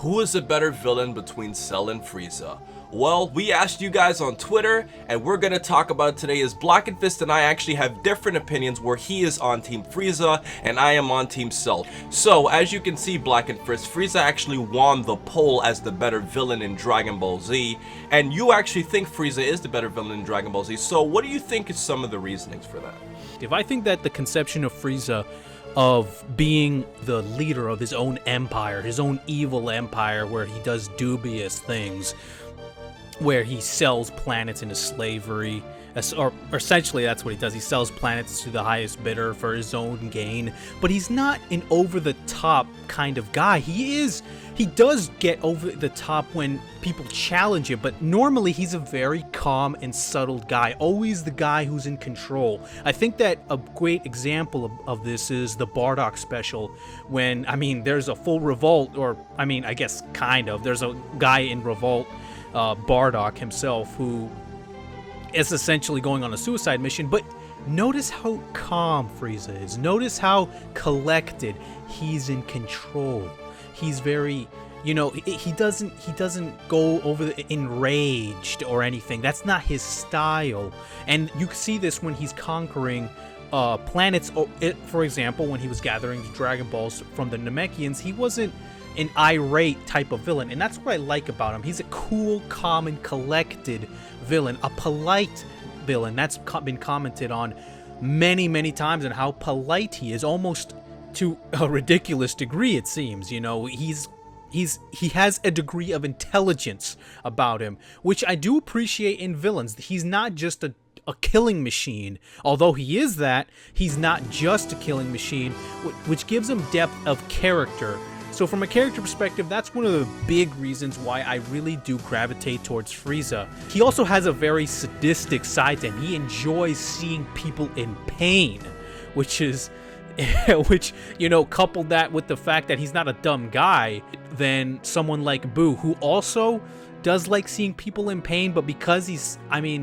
Who is a better villain between Cell and Frieza? Well, we asked you guys on Twitter, and we're gonna talk about it today as Blackenfist and I actually have different opinions where he is on Team Frieza and I am on Team Cell. So, as you can see, Blackenfist, Frieza actually won the poll as the better villain in Dragon Ball Z, and you actually think Frieza is the better villain in Dragon Ball Z. So, what do you think is some of the reasonings for that? If I think that the conception of Frieza of being the leader of his own empire, his own evil empire where he does dubious things, where he sells planets into slavery, or essentially that's what he does. He sells planets to the highest bidder for his own gain, but he's not an over-the-top kind of guy. He does get over the top when people challenge him, but normally he's a very calm and subtle guy, always the guy who's in control. I think that a great example of this is the Bardock special when, there's a full revolt, or, I guess kind of. There's a guy in revolt, Bardock himself, who is essentially going on a suicide mission, but notice how calm Frieza is. Notice how collected. He's in control. He's very, he doesn't go over enraged or anything. That's not his style. And you can see this when he's conquering planets. For example, when he was gathering the Dragon Balls from the Namekians, he wasn't an irate type of villain, and that's what I like about him. He's a cool, calm, and collected villain, a polite villain. That's been commented on many, many times, and how polite he is, almost to a ridiculous degree, it seems. He has a degree of intelligence about him, which I do appreciate in villains. He's not just a killing machine. Although he is that, he's not just a killing machine, which gives him depth of character. So from a character perspective, that's one of the big reasons why I really do gravitate towards Frieza. He also has a very sadistic side to him. He enjoys seeing people in pain, which, coupled that with the fact that he's not a dumb guy, then someone like Boo, who also does like seeing people in pain, but because he's,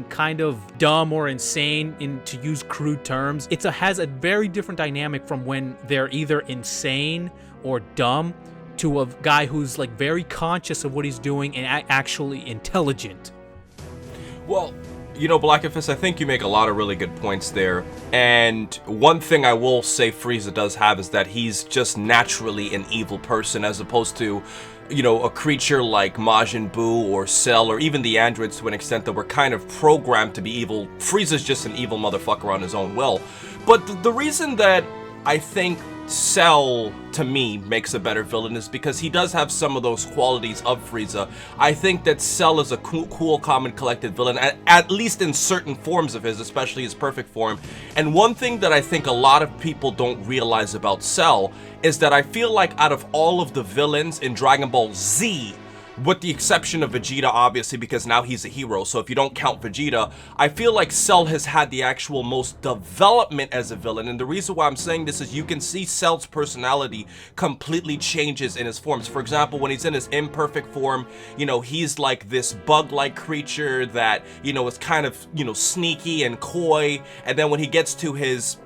kind of dumb or insane, to use crude terms, has a very different dynamic from when they're either insane or dumb, to a guy who's like very conscious of what he's doing and actually intelligent. Well, Blackenfist, I think you make a lot of really good points there. And one thing I will say Frieza does have is that he's just naturally an evil person, as opposed to, a creature like Majin Buu or Cell, or even the androids to an extent that were kind of programmed to be evil. Frieza's just an evil motherfucker on his own will. But the reason that I think Cell, to me, makes a better villain is because he does have some of those qualities of Frieza. I think that Cell is a cool, calm, and collected villain, at least in certain forms of his, especially his perfect form. And one thing that I think a lot of people don't realize about Cell is that I feel like out of all of the villains in Dragon Ball Z, with the exception of Vegeta, obviously, because now he's a hero, so if you don't count Vegeta, I feel like Cell has had the actual most development as a villain. And the reason why I'm saying this is you can see Cell's personality completely changes in his forms. For example, when he's in his imperfect form, he's like this bug-like creature that, is kind of, sneaky and coy. And then when he gets to his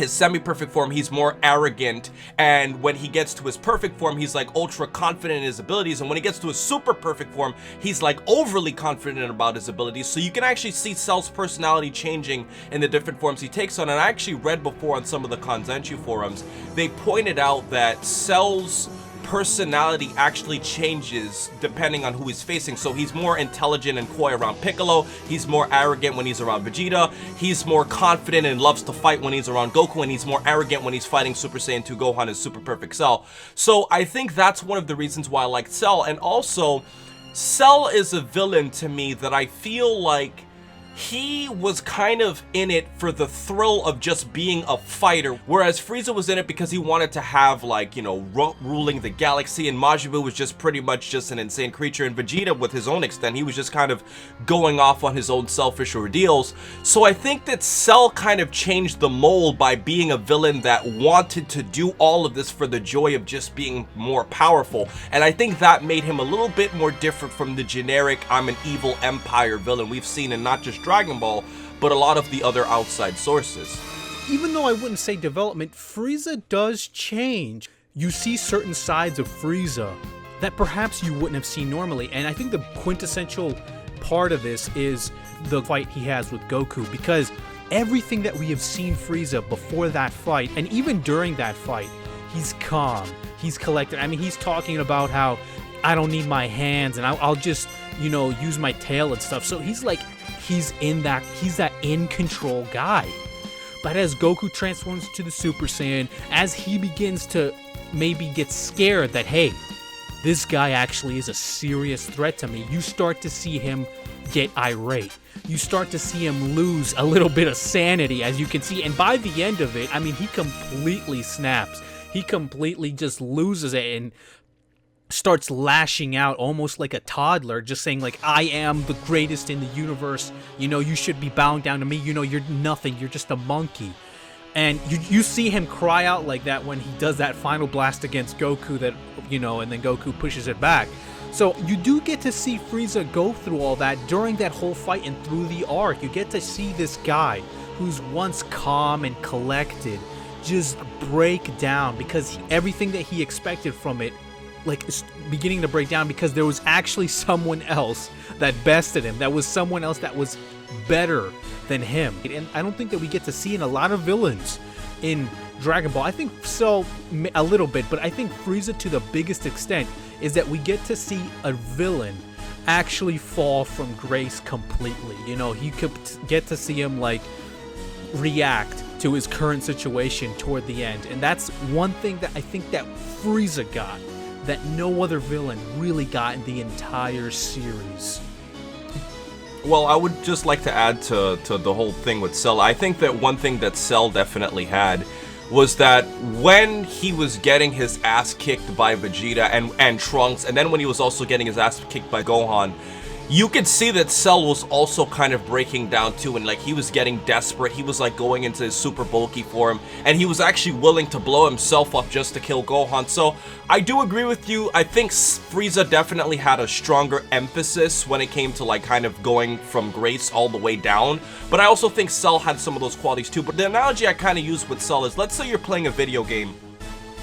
semi-perfect form, he's more arrogant, and when he gets to his perfect form, he's like ultra confident in his abilities, and when he gets to his super perfect form, he's like overly confident about his abilities. So you can actually see Cell's personality changing in the different forms he takes on. And I actually read before on some of the Kanzenshuu forums, they pointed out that Cell's personality actually changes depending on who he's facing. So he's more intelligent and coy around Piccolo, he's more arrogant when he's around Vegeta, he's more confident and loves to fight when he's around Goku, and he's more arrogant when he's fighting Super Saiyan 2 Gohan and Super Perfect Cell. So I think that's one of the reasons why I like Cell. And also, Cell is a villain to me that I feel like he was kind of in it for the thrill of just being a fighter, whereas Frieza was in it because he wanted to have, like, ruling the galaxy, and Majin Buu was just pretty much just an insane creature, and Vegeta, with his own extent, he was just kind of going off on his own selfish ordeals. So I think that Cell kind of changed the mold by being a villain that wanted to do all of this for the joy of just being more powerful, and I think that made him a little bit more different from the generic I'm an evil empire villain we've seen in not just Dragon Ball, but a lot of the other outside sources. Even though I wouldn't say development, Frieza does change. You see certain sides of Frieza that perhaps you wouldn't have seen normally. And I think the quintessential part of this is the fight he has with Goku, because everything that we have seen Frieza before that fight, and even during that fight, he's calm, he's collected. I mean, he's talking about how I don't need my hands and I'll just, use my tail and stuff. So he's like, he's that in control guy. But as Goku transforms to the Super Saiyan, as he begins to maybe get scared that, hey, this guy actually is a serious threat to me, you start to see him get irate. You start to see him lose a little bit of sanity, as you can see. And by the end of it, I mean, he completely snaps. He completely just loses it and starts lashing out almost like a toddler, just saying like, I am the greatest in the universe. You should be bowing down to me. You're nothing. You're just a monkey. And you see him cry out like that when he does that final blast against Goku that, and then Goku pushes it back. So you do get to see Frieza go through all that during that whole fight and through the arc. You get to see this guy who's once calm and collected just break down, because everything that he expected from it, like, is beginning to break down, because there was actually someone else that bested him. That was someone else that was better than him. And I don't think that we get to see in a lot of villains in Dragon Ball. I think so, a little bit, but I think Frieza to the biggest extent is that we get to see a villain actually fall from grace completely. You could get to see him like react to his current situation toward the end. And that's one thing that I think that Frieza got that no other villain really got in the entire series. Well, I would just like to add to the whole thing with Cell. I think that one thing that Cell definitely had was that when he was getting his ass kicked by Vegeta and Trunks, and then when he was also getting his ass kicked by Gohan, you could see that Cell was also kind of breaking down too, and like he was getting desperate. He was like going into his super bulky form, and he was actually willing to blow himself up just to kill Gohan. So I do agree with you. I think Frieza definitely had a stronger emphasis when it came to like kind of going from grace all the way down, but I also think Cell had some of those qualities too. But the analogy I kind of use with Cell is, let's say you're playing a video game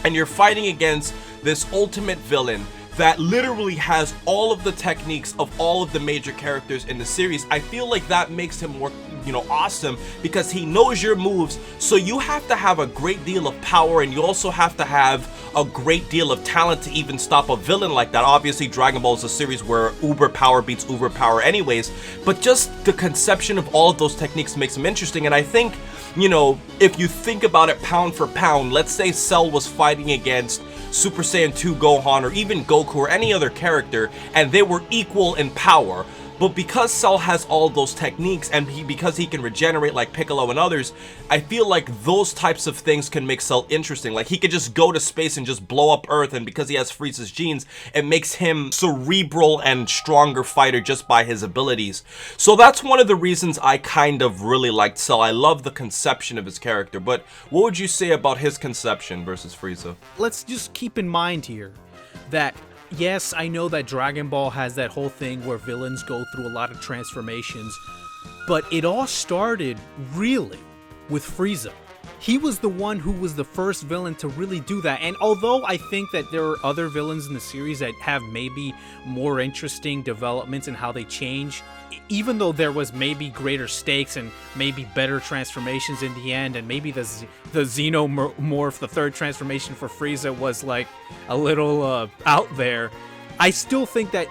and you're fighting against this ultimate villain that literally has all of the techniques of all of the major characters in the series. I feel like that makes him more, awesome, because he knows your moves. So you have to have a great deal of power, and you also have to have a great deal of talent to even stop a villain like that. Obviously, Dragon Ball is a series where uber power beats uber power anyways, but just the conception of all of those techniques makes him interesting. And I think, if you think about it pound for pound, let's say Cell was fighting against Super Saiyan 2 Gohan or even Goku or any other character, and they were equal in power. But because Cell has all those techniques, and because he can regenerate like Piccolo and others, I feel like those types of things can make Cell interesting. Like, he could just go to space and just blow up Earth, and because he has Frieza's genes, it makes him cerebral and stronger fighter just by his abilities. So that's one of the reasons I kind of really liked Cell. I love the conception of his character. But what would you say about his conception versus Frieza? Let's just keep in mind here that yes, I know that Dragon Ball has that whole thing where villains go through a lot of transformations, but it all started really with Frieza. He was the one who was the first villain to really do that. And although I think that there are other villains in the series that have maybe more interesting developments in how they change, even though there was maybe greater stakes and maybe better transformations in the end, and maybe the Xenomorph, the third transformation for Frieza, was like a little out there, I still think that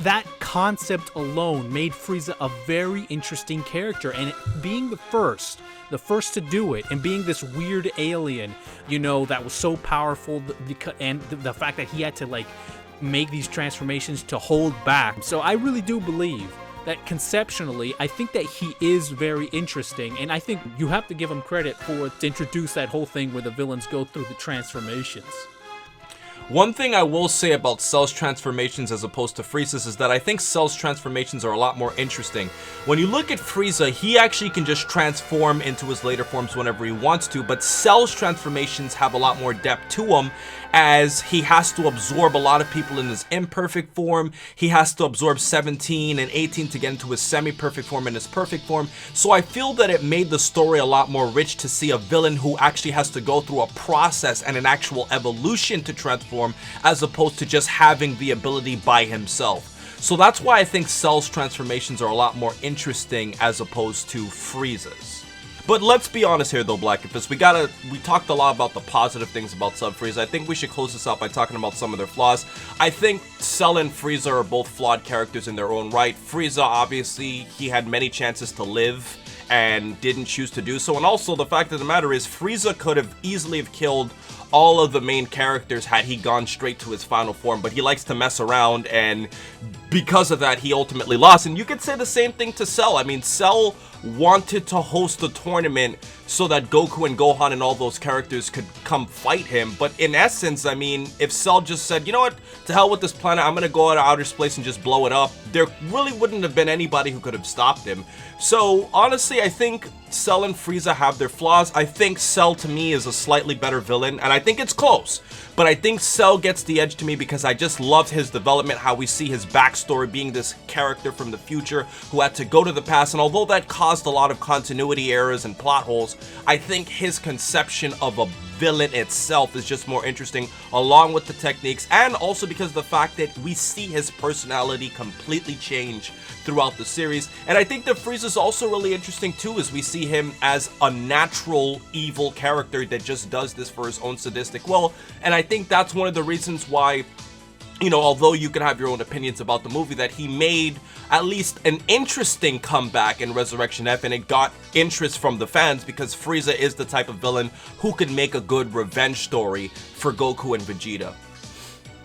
that concept alone made Frieza a very interesting character. And being the first to do it, and being this weird alien, that was so powerful, and the fact that he had to like make these transformations to hold back. So I really do believe that conceptually, I think that he is very interesting, and I think you have to give him credit to introduce that whole thing where the villains go through the transformations. One thing I will say about Cell's transformations as opposed to Frieza's is that I think Cell's transformations are a lot more interesting. When you look at Frieza, he actually can just transform into his later forms whenever he wants to, but Cell's transformations have a lot more depth to them, as he has to absorb a lot of people in his imperfect form. He has to absorb 17 and 18 to get into his semi-perfect form and his perfect form. So I feel that it made the story a lot more rich to see a villain who actually has to go through a process and an actual evolution to transform transform, as opposed to just having the ability by himself. So that's why I think Cell's transformations are a lot more interesting as opposed to Frieza's. But let's be honest here though, Blackenfist, we talked a lot about the positive things about Cell and Frieza. I think we should close this out by talking about some of their flaws. I think Cell and Frieza are both flawed characters in their own right. Frieza, obviously, he had many chances to live and didn't choose to do so. And also, the fact of the matter is, Frieza could have easily have killed all of the main characters had he gone straight to his final form, but he likes to mess around, and because of that, he ultimately lost. And you could say the same thing to Cell. I mean, Cell wanted to host a tournament so that Goku and Gohan and all those characters could come fight him, but in essence, I mean, if Cell just said, you know what, to hell with this planet, I'm gonna go out of outer space and just blow it up, there really wouldn't have been anybody who could have stopped him. So honestly, I think Cell and Frieza have their flaws. I think Cell to me is a slightly better villain, and I think it's close, but I think Cell gets the edge to me because I just love his development, how we see his backstory being this character from the future who had to go to the past, and although that caused a lot of continuity errors and plot holes, I think his conception of a villain itself is just more interesting, along with the techniques, and also because of the fact that we see his personality completely change throughout the series. And I think that Frieza's also really interesting too, as we see him as a natural evil character that just does this for his own sadistic will. And I think that's one of the reasons why, you know, although you can have your own opinions about the movie, that he made at least an interesting comeback in Resurrection F, and it got interest from the fans because Frieza is the type of villain who could make a good revenge story for Goku and Vegeta.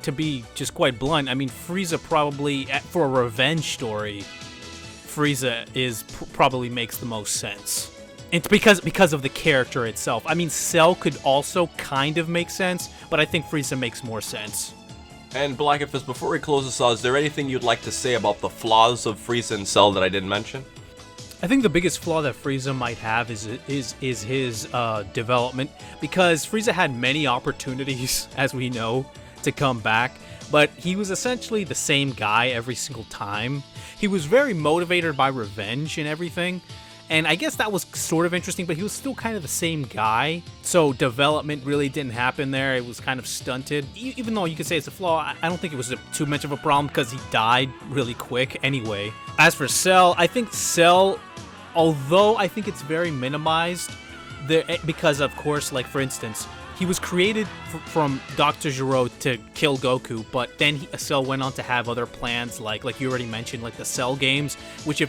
To be just quite blunt, I mean, Frieza probably, for a revenge story, Frieza probably makes the most sense. It's because of the character itself. I mean, Cell could also kind of make sense, but I think Frieza makes more sense. And Blackenfist, before we close this out, is there anything you'd like to say about the flaws of Frieza and Cell that I didn't mention? I think the biggest flaw that Frieza might have is his development, because Frieza had many opportunities, as we know, to come back, but he was essentially the same guy every single time. He was very motivated by revenge and everything, and I guess that was sort of interesting, but he was still kind of the same guy, so development really didn't happen there. It was kind of stunted. Even though you could say it's a flaw, I don't think it was too much of a problem because he died really quick anyway. As for Cell, I think Cell, although I think it's very minimized, because of course, like for instance, he was created from Dr. Gero to kill Goku, but then Cell went on to have other plans, like you already mentioned, like the Cell games, which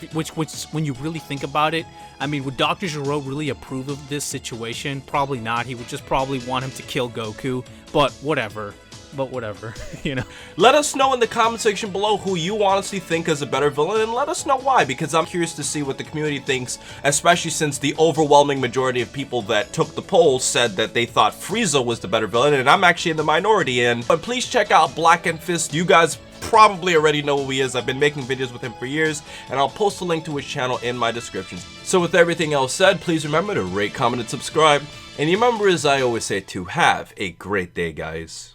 when you really think about it, I mean, would Dr. Gero really approve of this situation? Probably not. He would just probably want him to kill Goku, but whatever, you know. Let us know in the comment section below who you honestly think is a better villain, and let us know why, because I'm curious to see what the community thinks, especially since the overwhelming majority of people that took the poll said that they thought Frieza was the better villain, and I'm actually in the minority. But please check out Blackenfist. You guys probably already know who he is. I've been making videos with him for years, and I'll post a link to his channel in my description. So with everything else said, please remember to rate, comment, and subscribe. And remember, as I always say, to have a great day, guys.